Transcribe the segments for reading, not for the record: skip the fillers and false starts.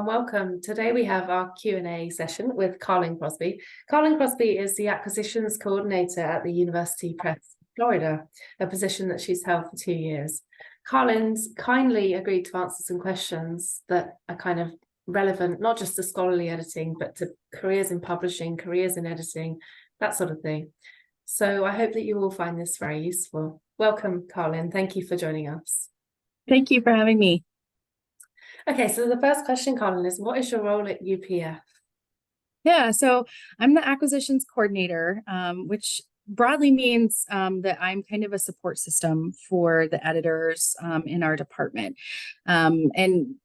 Welcome. Today we have our Q&A session with Carlynn Crosby. Carlynn Crosby is the Acquisitions Coordinator at the University Press, Florida, a position that she's held for 2 years. Carlynn's kindly agreed to answer some questions that are kind of relevant, not just to scholarly editing, but to careers in publishing, careers in editing, that sort of thing. So I hope that you will find this very useful. Welcome, Carlynn. Thank you for joining us. Thank you for having me. Okay, so the first question, Carlynn, is what is your role at UPF? Yeah, so I'm the acquisitions coordinator, which broadly means that I'm kind of a support system for the editors in our department. And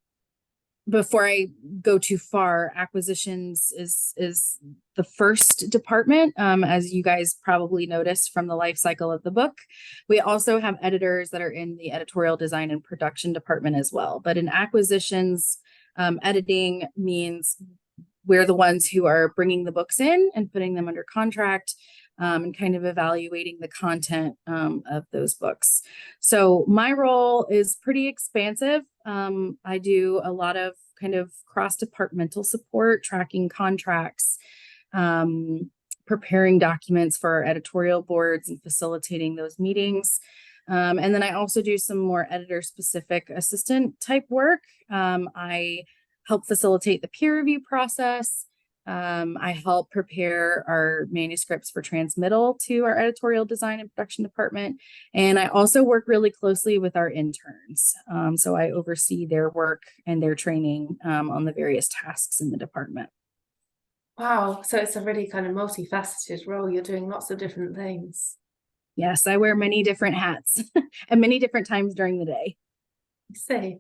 before I go too far, acquisitions is the first department, as you guys probably noticed from the life cycle of the book. We also have editors that are in the editorial design and production department as well. But in acquisitions, editing means we're the ones who are bringing the books in and putting them under contract, and kind of evaluating the content of those books. So my role is pretty expansive. I do a lot of kind of cross-departmental support, tracking contracts, preparing documents for our editorial boards and facilitating those meetings. And then I also do some more editor-specific assistant type work. I help facilitate the peer review process. I help prepare our manuscripts for transmittal to our editorial design and production department. And I also work really closely with our interns. So I oversee their work and their training on the various tasks in the department. Wow, so it's a really kind of multifaceted role. You're doing lots of different things. Yes, I wear many different hats at many different times during the day. I see.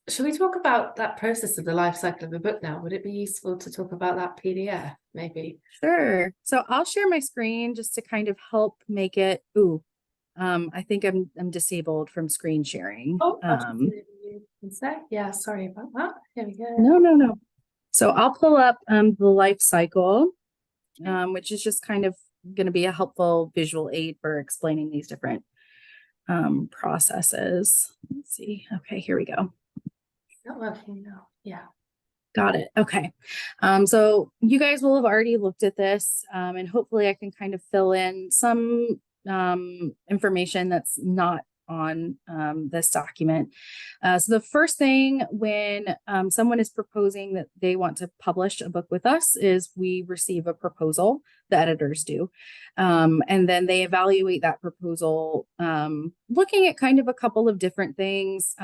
Should we talk about that process of the life cycle of the book now? Would it be useful to talk about that PDF, maybe? Sure. So I'll share my screen just to kind of help make it. I think I'm disabled from screen sharing. Oh, yeah, sorry about that. Here we go. No. So I'll pull up the life cycle, which is just kind of going to be a helpful visual aid for explaining these different processes. Let's see. Okay, here we go. Not working now. Yeah. Got it. Okay. So you guys will have already looked at this, and hopefully I can kind of fill in some information that's not on this document. So the first thing when someone is proposing that they want to publish a book with us is we receive a proposal, the editors do, and then they evaluate that proposal, looking at kind of a couple of different things.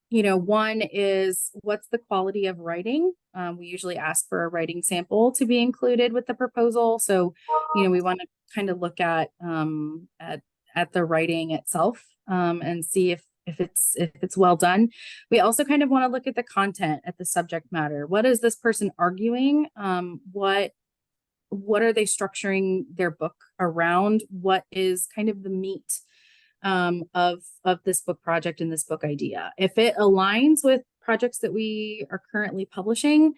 One is what's the quality of writing? We usually ask for a writing sample to be included with the proposal. So, we want to kind of look at the writing itself and see if it's well done. We also kind of want to look at the content, at the subject matter. What is this person arguing? What are they structuring their book around? What is kind of the meat of this book project and this book idea? If it aligns with projects that we are currently publishing,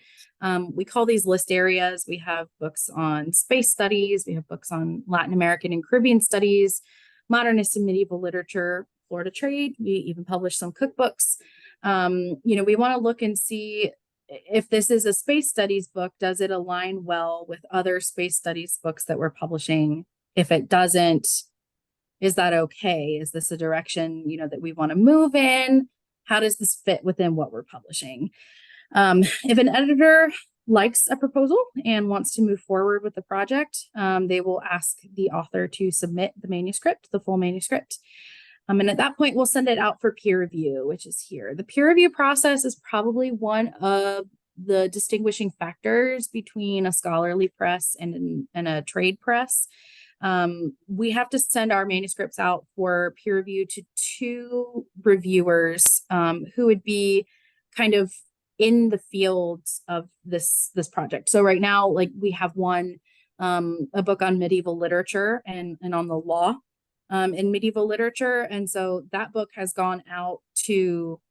we call these list areas. We have books on space studies, we have books on Latin American and Caribbean studies, modernist and medieval literature, Florida trade. We even publish some cookbooks. We want to look and see if this is a space studies book, does it align well with other space studies books that we're publishing? If it doesn't, is that okay? Is this a direction, that we want to move in? How does this fit within what we're publishing? If an editor likes a proposal and wants to move forward with the project, they will ask the author to submit the manuscript, the full manuscript. And at that point, we'll send it out for peer review, which is here. The peer review process is probably one of the distinguishing factors between a scholarly press and a trade press. We have to send our manuscripts out for peer review to 2 reviewers who would be kind of in the field of this project. So right now, like we have one, a book on medieval literature and on the law in medieval literature. And so that book has gone out to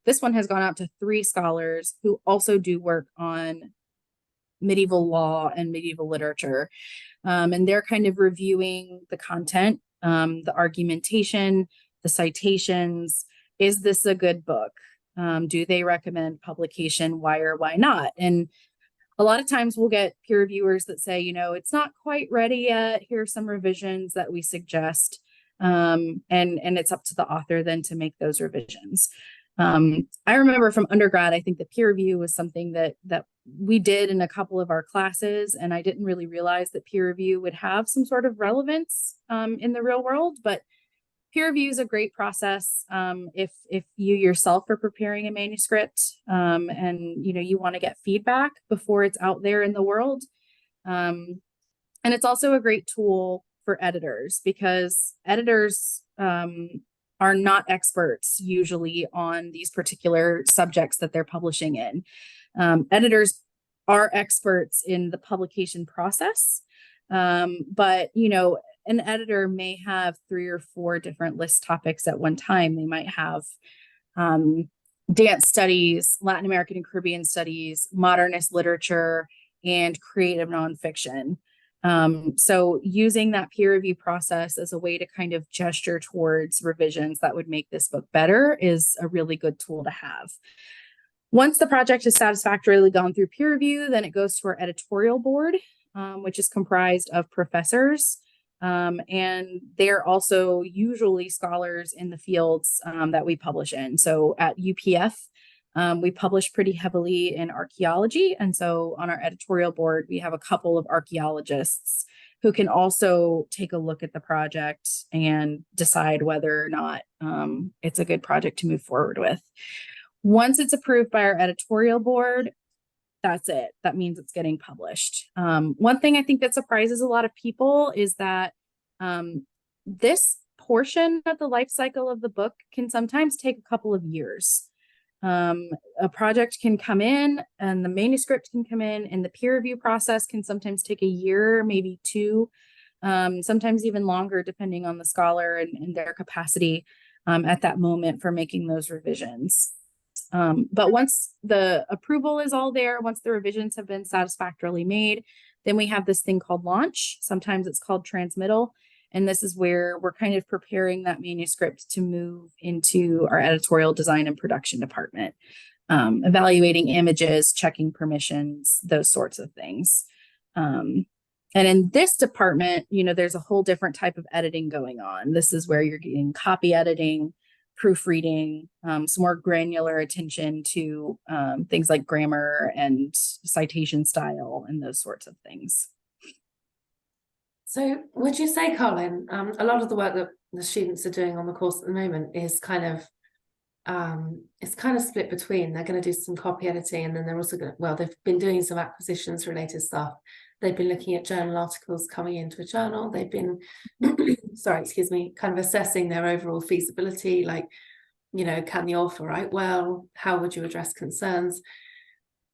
3 scholars who also do work on medieval law and medieval literature. And they're kind of reviewing the content, the argumentation, the citations. Is this a good book? Do they recommend publication? Why or why not? And a lot of times we'll get peer reviewers that say, it's not quite ready yet. Here are some revisions that we suggest. And it's up to the author then to make those revisions. I remember from undergrad, I think the peer review was something that we did in a couple of our classes, and I didn't really realize that peer review would have some sort of relevance in the real world. But peer review is a great process if you yourself are preparing a manuscript and you want to get feedback before it's out there in the world. And it's also a great tool for editors, because editors are not experts usually on these particular subjects that they're publishing in. Editors are experts in the publication process, but an editor may have 3 or 4 different list topics at one time. They might have dance studies, Latin American and Caribbean studies, modernist literature, and creative nonfiction. So using that peer review process as a way to kind of gesture towards revisions that would make this book better is a really good tool to have. Once the project is satisfactorily gone through peer review, then it goes to our editorial board, which is comprised of professors. And they're also usually scholars in the fields that we publish in. So at UPF, we publish pretty heavily in archaeology. And so on our editorial board, we have a couple of archaeologists who can also take a look at the project and decide whether or not it's a good project to move forward with. Once it's approved by our editorial board, that's it. That means it's getting published. One thing I think that surprises a lot of people is that this portion of the life cycle of the book can sometimes take a couple of years. A project can come in and the manuscript can come in, and the peer review process can sometimes take a year, maybe 2, sometimes even longer, depending on the scholar and their capacity at that moment for making those revisions. But once the approval is all there, once the revisions have been satisfactorily made, then we have this thing called launch. Sometimes it's called transmittal. And this is where we're kind of preparing that manuscript to move into our editorial design and production department, evaluating images, checking permissions, those sorts of things. And in this department, there's a whole different type of editing going on. This is where you're getting copy editing, proofreading, some more granular attention to things like grammar and citation style and those sorts of things. So would you say, Carlynn, a lot of the work that the students are doing on the course at the moment is kind of split between, they're going to do some copy editing, and then they're also going to, they've been doing some acquisitions related stuff. They've been looking at journal articles coming into a journal. They've been, kind of assessing their overall feasibility, like, can the author write well? How would you address concerns?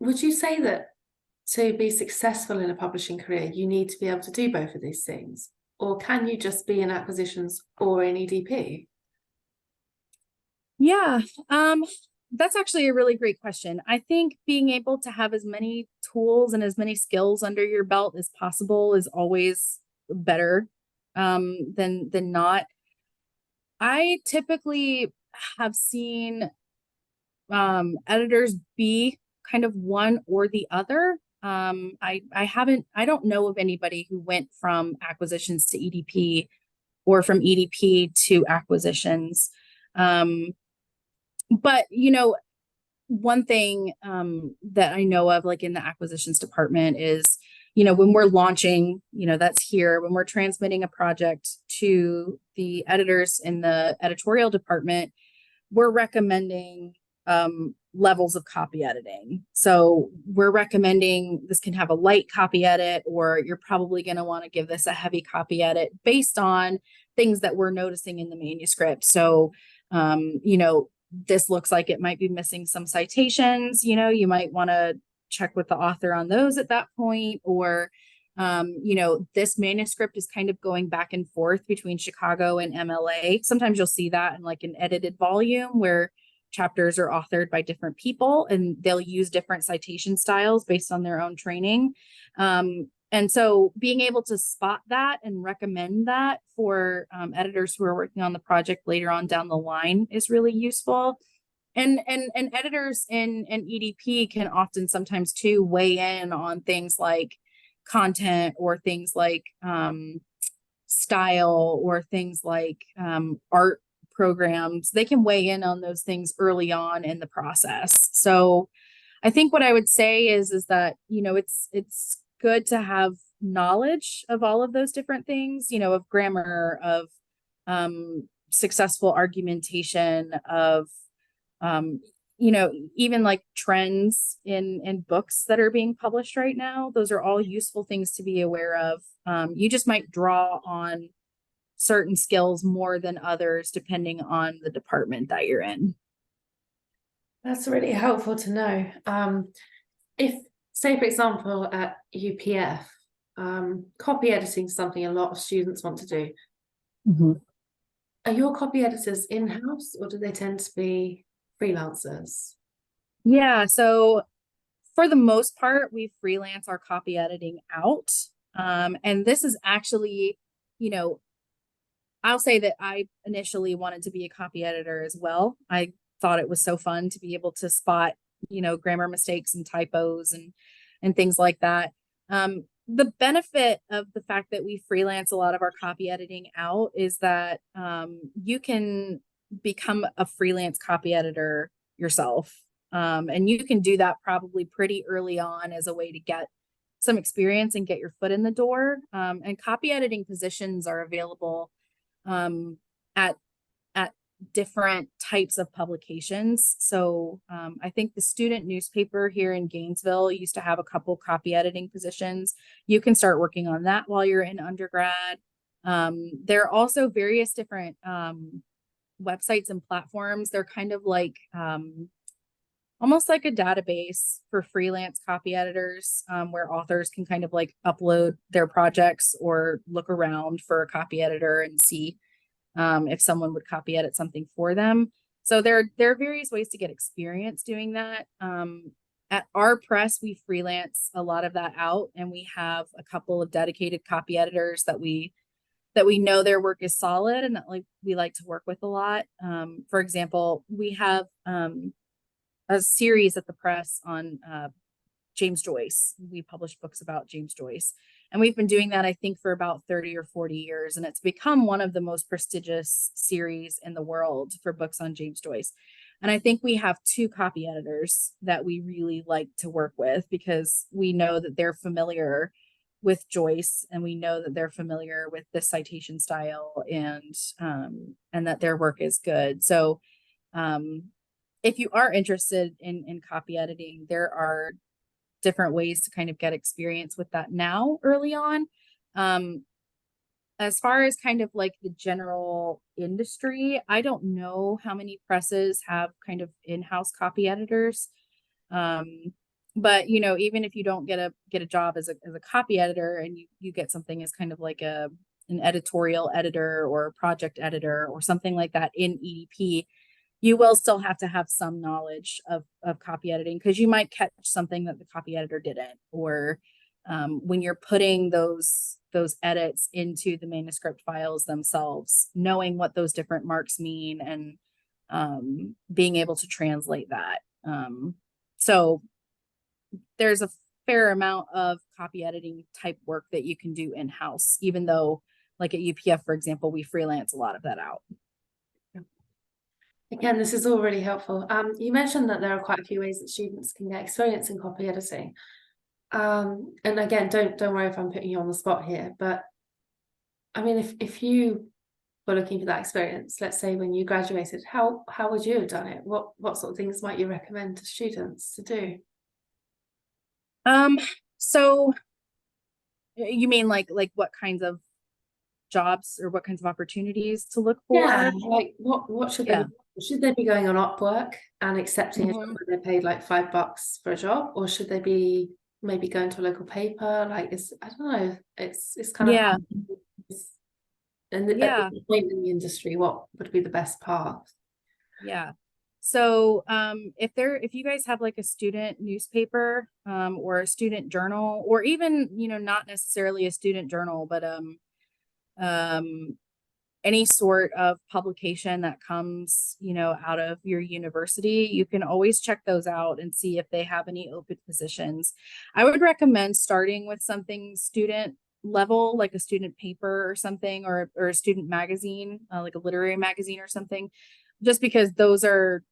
Would you say that to be successful in a publishing career, you need to be able to do both of these things? Or can you just be in acquisitions or in EDP? Yeah, that's actually a really great question. I think being able to have as many tools and as many skills under your belt as possible is always better than not. I typically have seen editors be kind of one or the other. I don't know of anybody who went from acquisitions to EDP or from EDP to acquisitions. But, one thing that I know of, like in the acquisitions department, is, when we're launching, that's here, when we're transmitting a project to the editors in the editorial department, we're recommending levels of copy editing. So we're recommending this can have a light copy edit, or you're probably going to want to give this a heavy copy edit based on things that we're noticing in the manuscript. So, this looks like it might be missing some citations. You might want to check with the author on those at that point, or this manuscript is kind of going back and forth between Chicago and MLA. Sometimes you'll see that in like an edited volume where chapters are authored by different people and they'll use different citation styles based on their own training. And so being able to spot that and recommend that for editors who are working on the project later on down the line is really useful. and editors in EDP can often sometimes too weigh in on things like content or things like style or things like art programs. They can weigh in on those things early on in the process. So I think what I would say is that, you know, it's good to have knowledge of all of those different things, you know, of grammar, of successful argumentation, of you know, even like trends in books that are being published right now. Those are all useful things to be aware of. You just might draw on certain skills more than others depending on the department that you're in. That's really helpful to know. If, say, for example, at UPF, copy editing is something a lot of students want to do. Mm-hmm. Are your copy editors in-house, or do they tend to be freelancers? Yeah, so for the most part, we freelance our copy editing out. And this is actually, you know, I'll say that I initially wanted to be a copy editor as well. I thought it was so fun to be able to spot, you know, grammar mistakes and typos and things like that. The benefit of the fact that we freelance a lot of our copy editing out is that you can become a freelance copy editor yourself. And you can do that probably pretty early on as a way to get some experience and get your foot in the door. And copy editing positions are available at different types of publications. So I think the student newspaper here in Gainesville used to have a couple copy editing positions. You can start working on that while you're in undergrad. There are also various different websites and platforms. They're kind of like almost like a database for freelance copy editors, where authors can kind of like upload their projects or look around for a copy editor and see if someone would copy edit something for them. So there are various ways to get experience doing that. At our press, we freelance a lot of that out, and we have a couple of dedicated copy editors that we know their work is solid and that we like to work with a lot. For example, we have a series at the press on James Joyce. We publish books about James Joyce. And we've been doing that, I think, for about 30 or 40 years. And it's become one of the most prestigious series in the world for books on James Joyce. And I think we have two copy editors that we really like to work with because we know that they're familiar with Joyce and we know that they're familiar with the citation style and that their work is good. So if you are interested in copy editing, there are different ways to kind of get experience with that now early on. As far as kind of like the general industry, I don't know how many presses have kind of in-house copy editors. But you know, even if you don't get a job as a copy editor and you get something as kind of like an editorial editor or a project editor or something like that in EDP, you will still have to have some knowledge of copy editing because you might catch something that the copy editor didn't, or when you're putting those edits into the manuscript files themselves, knowing what those different marks mean and being able to translate that. So there's a fair amount of copy editing type work that you can do in-house, even though like at UPF, for example, we freelance a lot of that out. Again, this is all really helpful. You mentioned that there are quite a few ways that students can get experience in copy editing. And again, don't worry if I'm putting you on the spot here, but I mean, if you were looking for that experience, let's say when you graduated, how would you have done it? What sort of things might you recommend to students to do? So you mean like what kinds of jobs or what kinds of opportunities to look for? Yeah, like what should they be going on Upwork and accepting a job where they're paid like $5 for a job, or should they be maybe going to a local paper? Like I don't know, it's kind of hard. And at the point in the industry, what would be the best path? Yeah. So if you guys have like a student newspaper or a student journal, or even, you know, not necessarily a student journal, but any sort of publication that comes, out of your university, you can always check those out and see if they have any open positions. I would recommend starting with something student level, like a student paper or something, or a student magazine, like a literary magazine or something, just because those are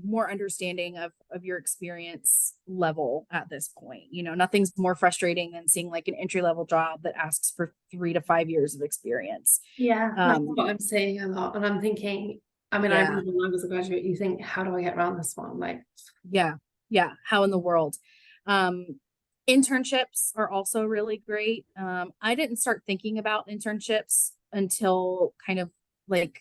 more understanding of your experience level at this point. Nothing's more frustrating than seeing like an entry level job that asks for 3 to 5 years of experience. Yeah, that's what I'm seeing a lot. And I'm thinking, I mean, I remember when I was a graduate, you think, how do I get around this one? Like, yeah, how in the world? Internships are also really great. I didn't start thinking about internships until kind of like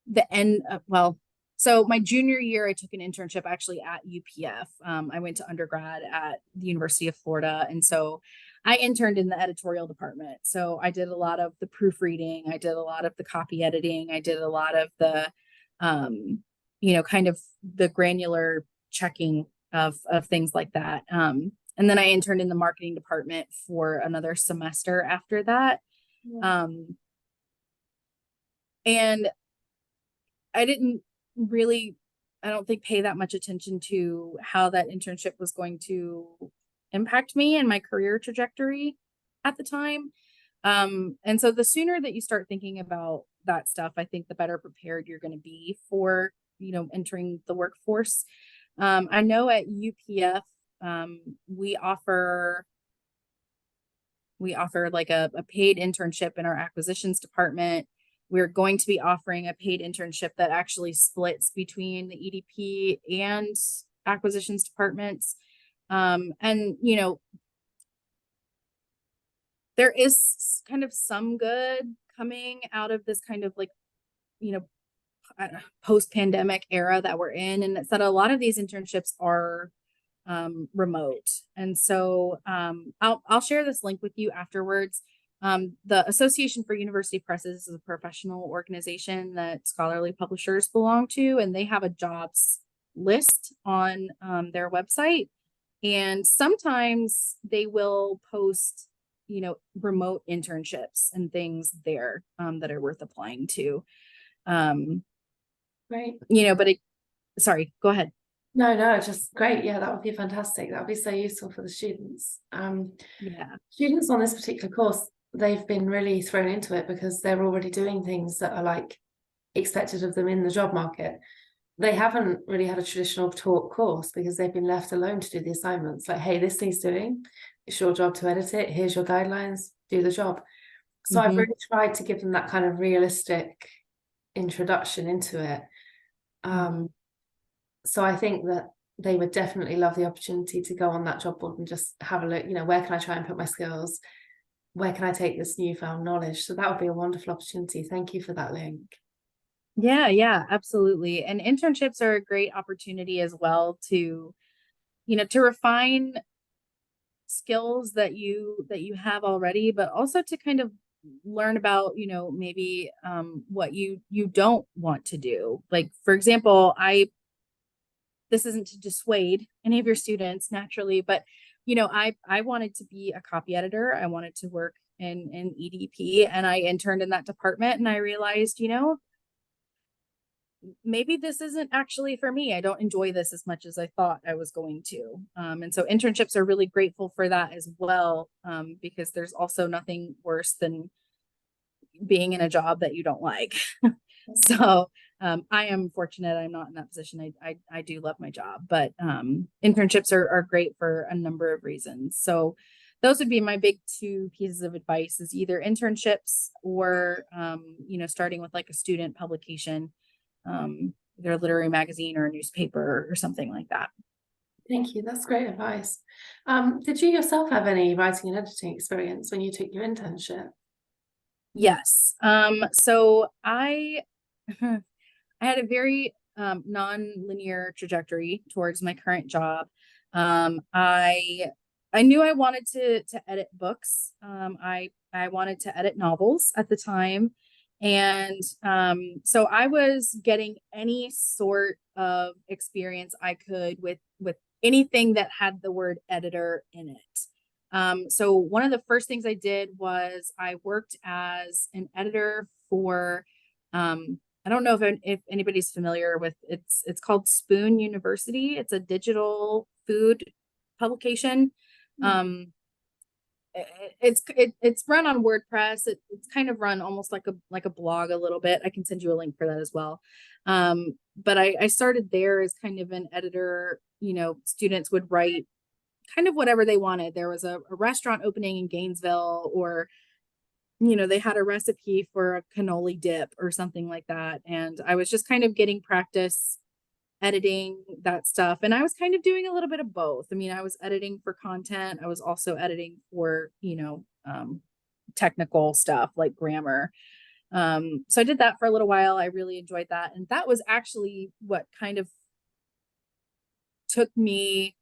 the end of, so my junior year, I took an internship actually at UPF. I went to undergrad at the University of Florida. And so I interned in the editorial department. So I did a lot of the proofreading. I did a lot of the copy editing. I did a lot of the, kind of the granular checking of things like that. And then I interned in the marketing department for another semester after that. yeah. And I didn't really, I don't think, pay that much attention to how that internship was going to impact me and my career trajectory at the time. And so the sooner that you start thinking about that stuff, I think the better prepared you're going to be for, entering the workforce. I know at UPF, we offer like a paid internship in our acquisitions department. We're going to be offering a paid internship that actually splits between the EDP and acquisitions departments. And, there is kind of some good coming out of this kind of like, post-pandemic era that we're in. And it's that a lot of these internships are remote. And so I'll share this link with you afterwards. The Association for University Presses is a professional organization that scholarly publishers belong to, and they have a jobs list on their website. And sometimes they will post, remote internships and things there that are worth applying to. Right. Sorry, go ahead. No, just great. Yeah, that would be fantastic. That would be so useful for the students. Yeah. Students on this particular course, they've been really thrown into it because they're already doing things that are like expected of them in the job market. They haven't really had a traditional taught course because they've been left alone to do the assignments. Like, hey, this needs doing. It's your job to edit it. Here's your guidelines. Do the job. So I've really tried to give them that kind of realistic introduction into it. So I think that they would definitely love the opportunity to go on that job board and just have a look, where can I try and put my skills? Where can I take this newfound knowledge? So that would be a wonderful opportunity. Thank you for that link. Yeah, absolutely. And internships are a great opportunity as well to, to refine skills that you have already, but also to kind of learn about, maybe what you don't want to do. Like, for example, this isn't to dissuade any of your students naturally, but I wanted to be a copy editor. I wanted to work in EDP, and I interned in that department, and I realized, maybe this isn't actually for me. I don't enjoy this as much as I thought I was going to. And so internships are really grateful for that as well, because there's also nothing worse than being in a job that you don't like. So I am fortunate I'm not in that position. I do love my job, but internships are great for a number of reasons. So those would be my big 2 pieces of advice: is either internships or starting with like a student publication, either a literary magazine or a newspaper or something like that. Thank you. That's great advice. Did you yourself have any writing and editing experience when you took your internship? Yes. So I I had a very non-linear trajectory towards my current job. I knew I wanted to edit books. I wanted to edit novels at the time. And so I was getting any sort of experience I could with anything that had the word editor in it. So one of the first things I did was I worked as an editor for, I don't know if anybody's familiar with it's called Spoon University. It's a digital food publication. Um, it's run on WordPress. It's kind of run almost like a blog a little bit. I can send you a link for that as well. But I started there as kind of an editor. Students would write kind of whatever they wanted. There was a restaurant opening in Gainesville, or they had a recipe for a cannoli dip or something like that. And I was just kind of getting practice editing that stuff. And I was kind of doing a little bit of both. I mean, I was editing for content. I was also editing for, technical stuff like grammar. So I did that for a little while. I really enjoyed that. And that was actually what kind of took me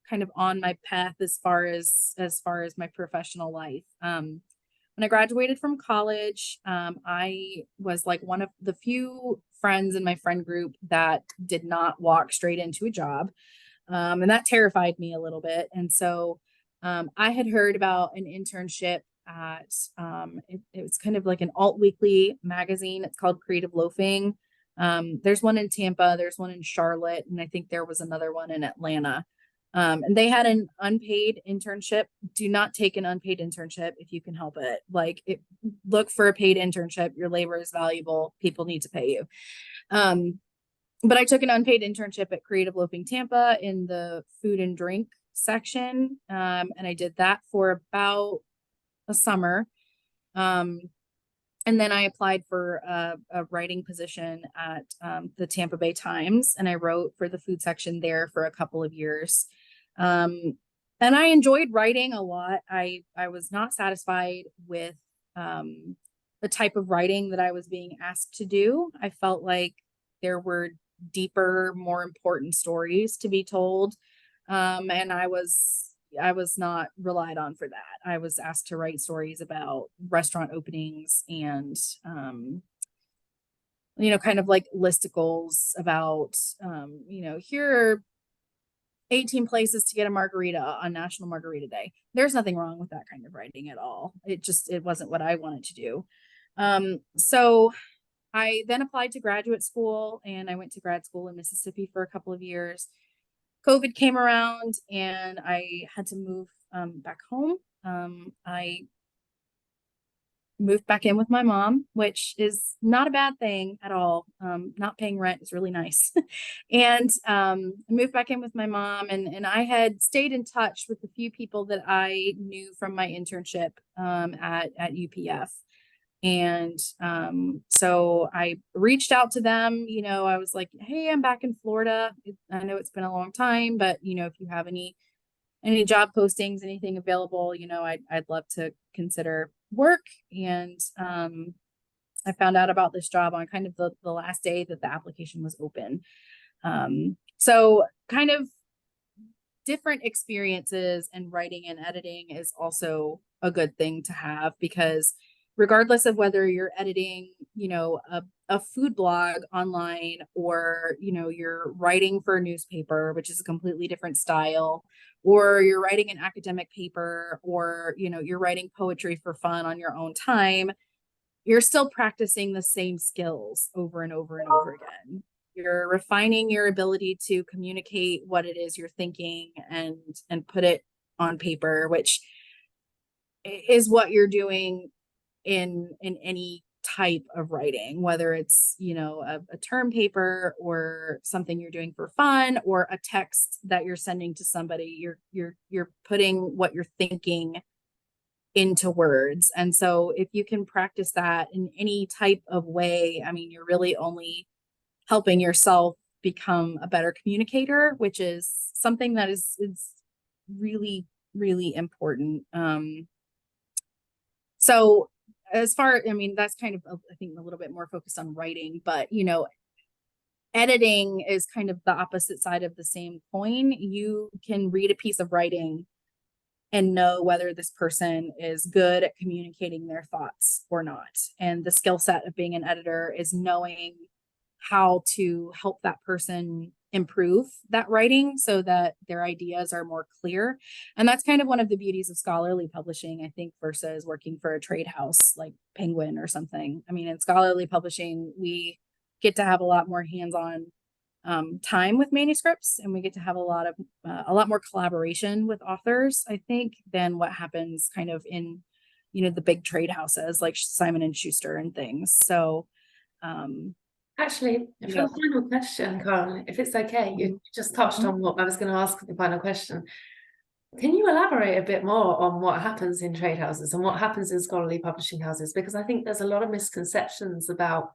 kind of on my path as far as my professional life. When I graduated from college, I was like one of the few friends in my friend group that did not walk straight into a job. And that terrified me a little bit. And so I had heard about an internship at, it was kind of like an alt weekly magazine. It's called Creative Loafing. There's one in Tampa, there's one in Charlotte, and I think there was another one in Atlanta. And they had an unpaid internship. Do not take an unpaid internship if you can help it. Look for a paid internship. Your labor is valuable. People need to pay you. But I took an unpaid internship at Creative Loafing Tampa in the food and drink section. And I did that for about a summer. And then I applied for a writing position at the Tampa Bay Times, and I wrote for the food section there for a couple of years. And I enjoyed writing a lot. I was not satisfied with the type of writing that I was being asked to do. I felt like there were deeper, more important stories to be told. And I was not relied on for that. I was asked to write stories about restaurant openings and, kind of like listicles about, here are 18 places to get a margarita on National Margarita Day. There's nothing wrong with that kind of writing at all. It wasn't what I wanted to do. So I then applied to graduate school, and I went to grad school in Mississippi for a couple of years. COVID came around and I had to move back home. I moved back in with my mom, which is not a bad thing at all. Not paying rent is really nice. And I moved back in with my mom, and I had stayed in touch with a few people that I knew from my internship at UPF. And so I reached out to them. I was like, hey, I'm back in Florida. I know it's been a long time, but if you have any job postings, anything available, I'd love to consider work. And I found out about this job on kind of the last day that the application was open. So kind of different experiences in writing and editing is also a good thing to have, because regardless of whether you're editing, a food blog online, or, you're writing for a newspaper, which is a completely different style, or you're writing an academic paper, or, you're writing poetry for fun on your own time, you're still practicing the same skills over and over and over again. You're refining your ability to communicate what it is you're thinking and put it on paper, which is what you're doing in any type of writing, whether it's a term paper or something you're doing for fun, or a text that you're sending to somebody. You're putting what you're thinking into words. And so if you can practice that in any type of way, I mean, you're really only helping yourself become a better communicator, which is something that is really, really important. So as far, I mean, that's kind of, I think, a little bit more focused on writing, but, editing is kind of the opposite side of the same coin. You can read a piece of writing and know whether this person is good at communicating their thoughts or not. And the skill set of being an editor is knowing how to help that person improve that writing so that their ideas are more clear. And that's kind of one of the beauties of scholarly publishing, I think, versus working for a trade house like Penguin or something. I mean, in scholarly publishing, we get to have a lot more hands-on time with manuscripts, and we get to have a lot more collaboration with authors, I think, than what happens kind of in, the big trade houses like Simon and Schuster and things. So actually, for the final question, Carl, if it's okay, you just touched on what I was going to ask for the final question. Can you elaborate a bit more on what happens in trade houses and what happens in scholarly publishing houses? Because I think there's a lot of misconceptions about,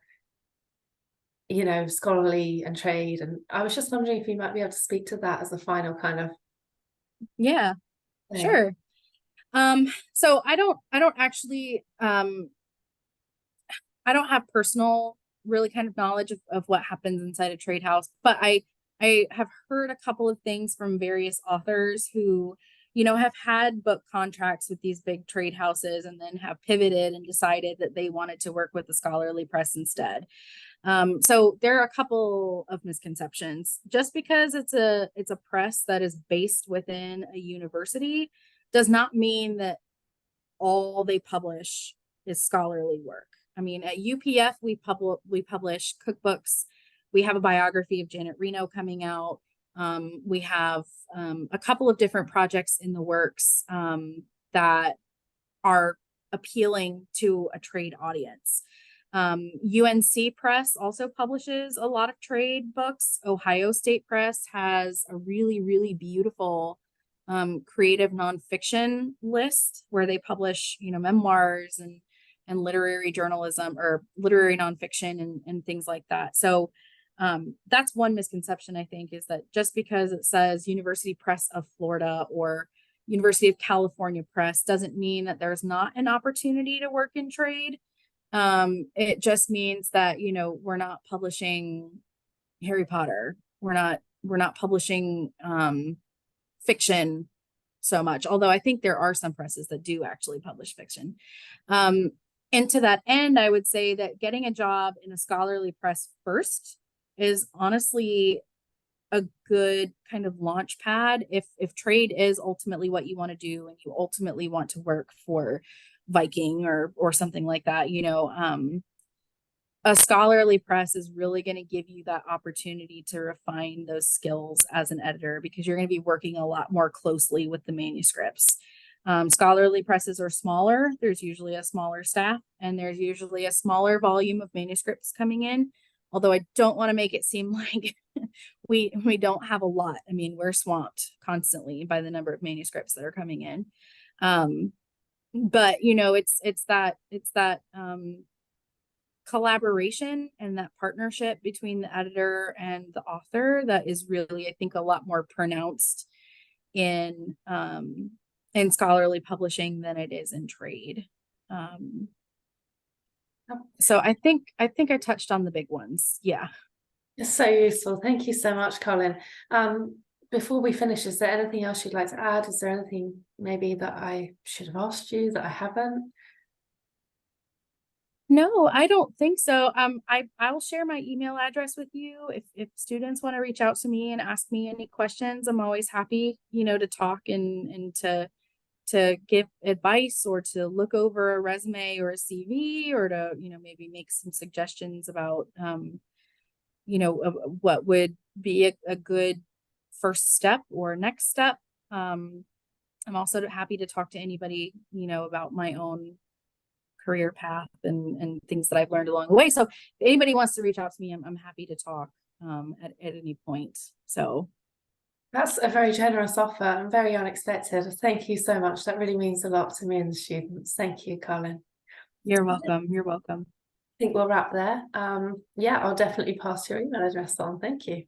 scholarly and trade. And I was just wondering if you might be able to speak to that as a final kind of yeah, thing. sure. So I don't actually I don't have personal really kind of knowledge of what happens inside a trade house, but I have heard a couple of things from various authors who, have had book contracts with these big trade houses and then have pivoted and decided that they wanted to work with the scholarly press instead. So there are a couple of misconceptions. Just because it's a press that is based within a university does not mean that all they publish is scholarly work. I mean, at UPF, we publish cookbooks. We have a biography of Janet Reno coming out. We have a couple of different projects in the works that are appealing to a trade audience. UNC Press also publishes a lot of trade books. Ohio State Press has a really, really beautiful creative nonfiction list where they publish, memoirs and literary journalism or literary nonfiction and things like that. So that's one misconception, I think, is that just because it says University Press of Florida or University of California Press doesn't mean that there's not an opportunity to work in trade. It just means that, we're not publishing Harry Potter. We're not publishing fiction so much, although I think there are some presses that do actually publish fiction. And to that end, I would say that getting a job in a scholarly press first is honestly a good kind of launch pad if trade is ultimately what you want to do and you ultimately want to work for Viking or something like that. A scholarly press is really going to give you that opportunity to refine those skills as an editor because you're going to be working a lot more closely with the manuscripts. Scholarly presses are smaller. There's usually a smaller staff and there's usually a smaller volume of manuscripts coming in. Although I don't want to make it seem like we don't have a lot. I mean, we're swamped constantly by the number of manuscripts that are coming in. But it's that collaboration and that partnership between the editor and the author that is really, I think, a lot more pronounced in scholarly publishing than it is in trade. So I think I touched on the big ones. Yeah. It's so useful. Thank you so much, Carlynn. Before we finish, is there anything else you'd like to add? Is there anything maybe that I should have asked you that I haven't? No, I don't think so. I will share my email address with you if students want to reach out to me and ask me any questions. I'm always happy, to talk and to give advice or to look over a resume or a CV or to, maybe make some suggestions about, what would be a good first step or next step. I'm also happy to talk to anybody, about my own career path and things that I've learned along the way. So if anybody wants to reach out to me, I'm happy to talk at any point. So that's a very generous offer and very unexpected. Thank you so much. That really means a lot to me and the students. Thank you, Carlynn. You're welcome. You're welcome. I think we'll wrap there. Yeah, I'll definitely pass your email address on. Thank you.